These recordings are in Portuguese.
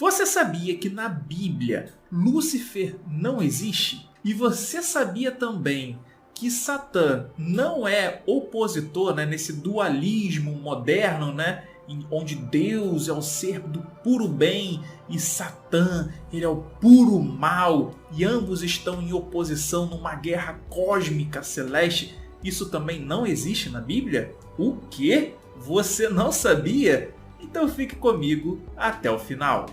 Você sabia que na Bíblia Lúcifer não existe? E você sabia também que Satã não é opositor, nesse dualismo moderno, onde Deus é o ser do puro bem e Satã ele é o puro mal, e ambos estão em oposição numa guerra cósmica celeste? Isso também não existe na Bíblia? O quê? Você não sabia? Então fique comigo até o final.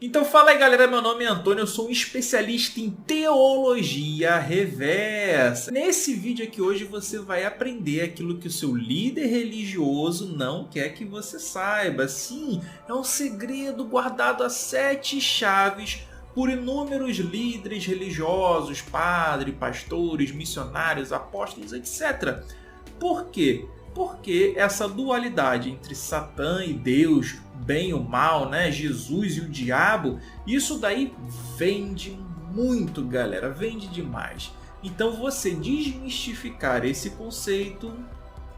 Então fala aí galera, meu nome é Antônio, eu sou um especialista em teologia reversa. Nesse vídeo aqui hoje você vai aprender aquilo que o seu líder religioso não quer que você saiba. Sim, é um segredo guardado a 7 chaves por inúmeros líderes religiosos, padres, pastores, missionários, apóstolos, etc. Por quê? Porque essa dualidade entre Satã e Deus, bem e o mal, Jesus e o diabo, isso daí vende muito, galera, vende demais. Então você desmistificar esse conceito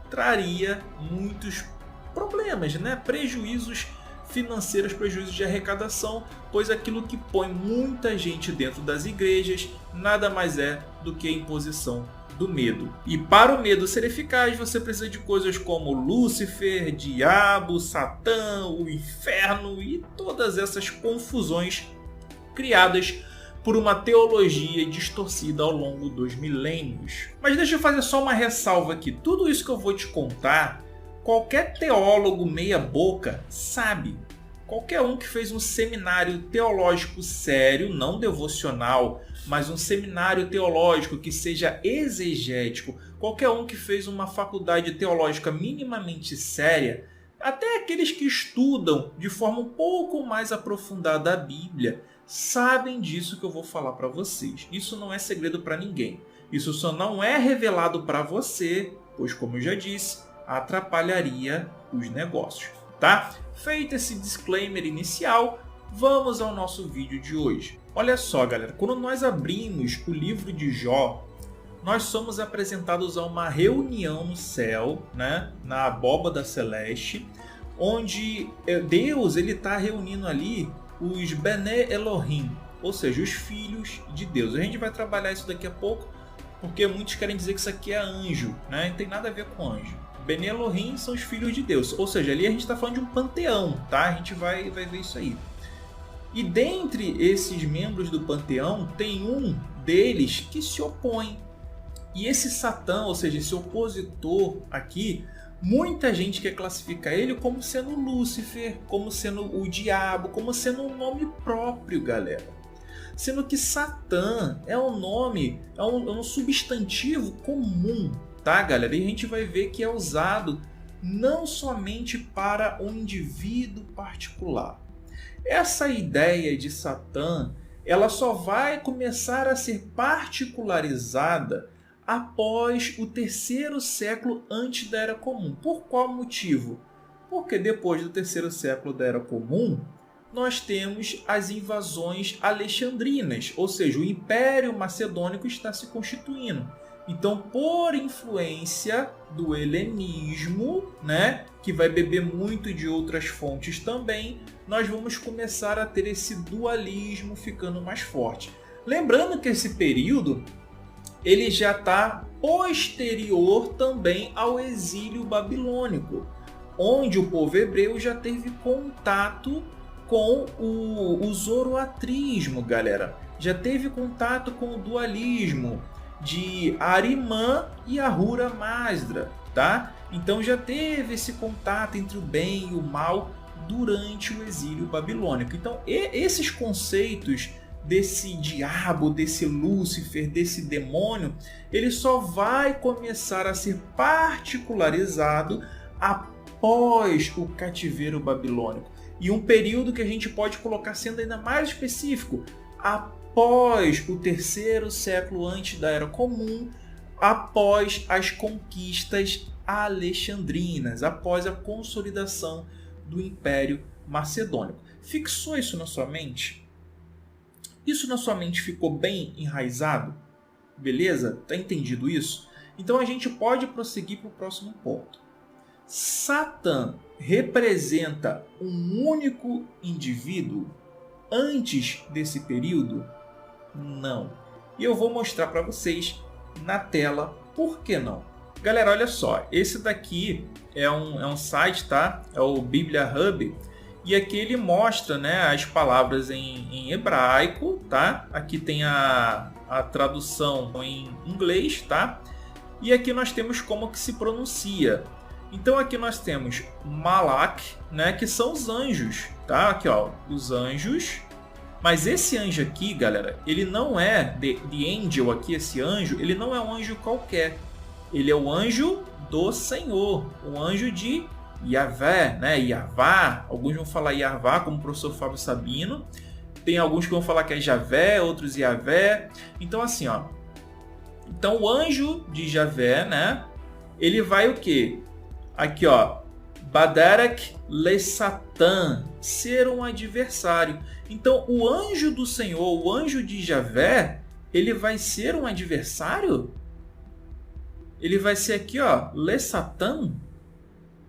traria muitos problemas, prejuízos financeiros, prejuízos de arrecadação, pois aquilo que põe muita gente dentro das igrejas nada mais é do que a imposição do medo. E para o medo ser eficaz, você precisa de coisas como Lúcifer, diabo, Satã, o inferno e todas essas confusões criadas por uma teologia distorcida ao longo dos milênios. Mas deixa eu fazer só uma ressalva aqui. Tudo isso que eu vou te contar, qualquer teólogo meia boca sabe. Qualquer um que fez um seminário teológico sério, não devocional, mas um seminário teológico que seja exegético, qualquer um que fez uma faculdade teológica minimamente séria, até aqueles que estudam de forma um pouco mais aprofundada a Bíblia, sabem disso que eu vou falar para vocês. Isso não é segredo para ninguém. Isso só não é revelado para você, pois, como eu já disse, atrapalharia os negócios. Tá? Feito esse disclaimer inicial, vamos ao nosso vídeo de hoje. Olha só, galera, quando nós abrimos o livro de Jó, nós somos apresentados a uma reunião no céu, na abóbada celeste, onde Deus está reunindo ali os Bene Elohim, ou seja, os filhos de Deus. A gente vai trabalhar isso daqui a pouco, porque muitos querem dizer que isso aqui é anjo, não tem nada a ver com anjo. Bene Elohim são os filhos de Deus, ou seja, ali a gente está falando de um panteão, tá? A gente vai ver isso aí. E dentre esses membros do panteão, tem um deles que se opõe. E esse Satã, ou seja, esse opositor aqui, muita gente quer classificar ele como sendo Lúcifer, como sendo o diabo, como sendo um nome próprio, galera. Sendo que Satã é um nome, é um substantivo comum, tá, galera? E a gente vai ver que é usado não somente para um indivíduo particular. Essa ideia de Satã, ela só vai começar a ser particularizada após o 3º século antes da Era Comum. Por qual motivo? Porque depois do 3º século da Era Comum, nós temos as invasões alexandrinas, ou seja, o Império Macedônico está se constituindo. Então, por influência do helenismo, que vai beber muito de outras fontes também, nós vamos começar a ter esse dualismo ficando mais forte. Lembrando que esse período ele já está posterior também ao exílio babilônico, onde o povo hebreu já teve contato com o zoroatrismo, galera. Já teve contato com o dualismo de Arimã e Ahura Mazda, tá? Então já teve esse contato entre o bem e o mal durante o exílio babilônico. Então esses conceitos desse diabo, desse Lúcifer, desse demônio, ele só vai começar a ser particularizado após o cativeiro babilônico. E um período que a gente pode colocar sendo ainda mais específico, após o 3º século antes da Era Comum, após as conquistas alexandrinas, após a consolidação do Império Macedônico. Fixou isso na sua mente? Isso na sua mente ficou bem enraizado? Beleza? Tá entendido isso? Então a gente pode prosseguir para o próximo ponto. Satã representa um único indivíduo antes desse período? Não. E eu vou mostrar para vocês na tela por que não. Galera, olha só, esse daqui é um site, tá? É o Biblia Hub. E aqui ele mostra, né, as palavras em hebraico, tá? Aqui tem a tradução em inglês, tá? E aqui nós temos como que se pronuncia. Então aqui nós temos Malak, né, que são os anjos, tá? Aqui, ó, os anjos. Mas esse anjo aqui, galera, ele não é the angel aqui, esse anjo, ele não é um anjo qualquer. Ele é o anjo do Senhor, o anjo de Yahvé, né? Yahvá, alguns vão falar Yahvá, como o professor Fábio Sabino. Tem alguns que vão falar que é Javé, outros Yahvé. Então assim, ó. Então o anjo de Javé, né? Ele vai o quê? Aqui, ó. Baderek le Satan, ser um adversário. Então o anjo do Senhor, o anjo de Javé, ele vai ser um adversário? Ele vai ser aqui, ó, le Satan.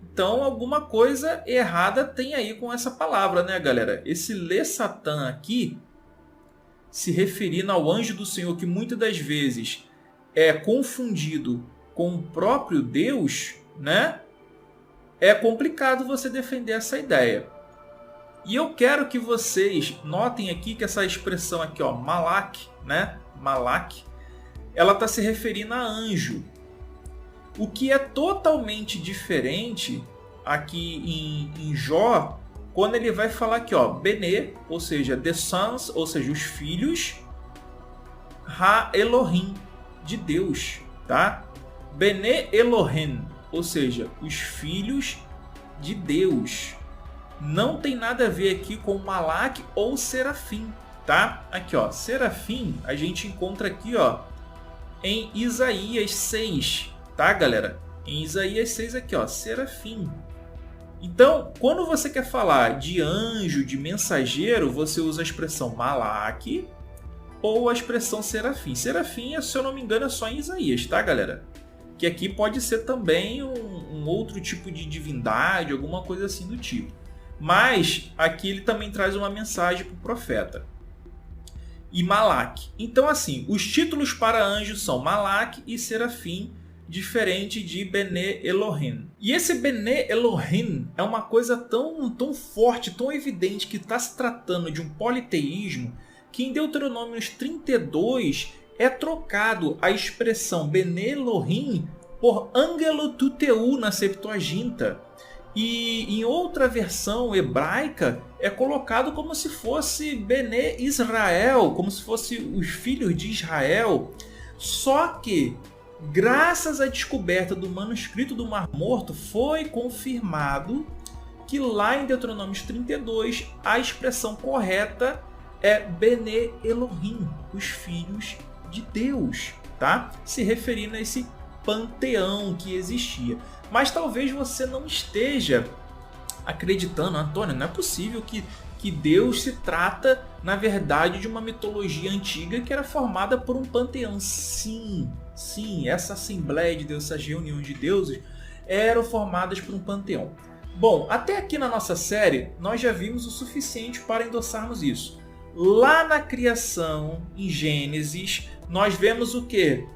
Então, alguma coisa errada tem aí com essa palavra, né, galera? Esse le Satan aqui, se referindo ao anjo do Senhor, que muitas das vezes é confundido com o próprio Deus, né? É complicado você defender essa ideia. E eu quero que vocês notem aqui que essa expressão aqui, ó, Malak, né? Malak, ela está se referindo a anjo. O que é totalmente diferente aqui em Jó, quando ele vai falar aqui, ó, Bene, ou seja, the sons, ou seja, os filhos, Ha Elohim, de Deus, tá? Bene Elohim, ou seja, os filhos de Deus. Não tem nada a ver aqui com Malak ou Serafim, tá? Aqui, ó, Serafim a gente encontra aqui, ó, em Isaías 6. Tá, galera? Em Isaías 6 aqui, ó, Serafim. Então, quando você quer falar de anjo, de mensageiro, você usa a expressão Malak ou a expressão Serafim. Serafim, se eu não me engano, é só em Isaías, tá, galera? Que aqui pode ser também um outro tipo de divindade, alguma coisa assim do tipo. Mas aqui ele também traz uma mensagem para o profeta. E Malak. Então, assim, os títulos para anjos são Malak e Serafim, diferente de Bene Elohim. E esse Bene Elohim é uma coisa tão forte, tão evidente, que está se tratando de um politeísmo, que em Deuteronômio 32 é trocado a expressão Bene Elohim por Angelo Tuteu na Septuaginta. E em outra versão hebraica é colocado como se fosse Bene Israel, como se fosse os filhos de Israel. Só que, graças à descoberta do manuscrito do Mar Morto, foi confirmado que lá em Deuteronômio 32 a expressão correta é Bene Elohim, os filhos de Deus, tá? Se referindo a esse panteão que existia. Mas talvez você não esteja acreditando, Antônio, não é possível que Deus se trata, na verdade, de uma mitologia antiga que era formada por um panteão. Sim, essa Assembleia de Deus, essas reuniões de deuses, eram formadas por um panteão. Bom, até aqui na nossa série, nós já vimos o suficiente para endossarmos isso. Lá na criação, em Gênesis, nós vemos o quê?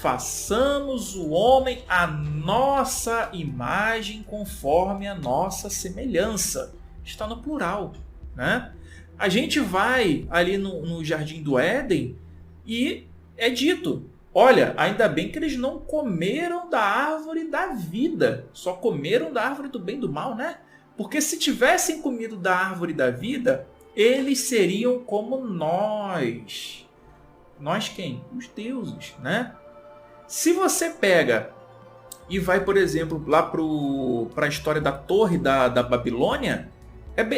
Façamos o homem à nossa imagem, conforme a nossa semelhança. Está no plural, né? A gente vai ali no Jardim do Éden e é dito: olha, ainda bem que eles não comeram da árvore da vida, só comeram da árvore do bem e do mal, né? Porque se tivessem comido da árvore da vida, eles seriam como nós. Nós quem? Os deuses, né? Se você pega e vai, por exemplo, lá para a história da Torre da Babilônia, é bem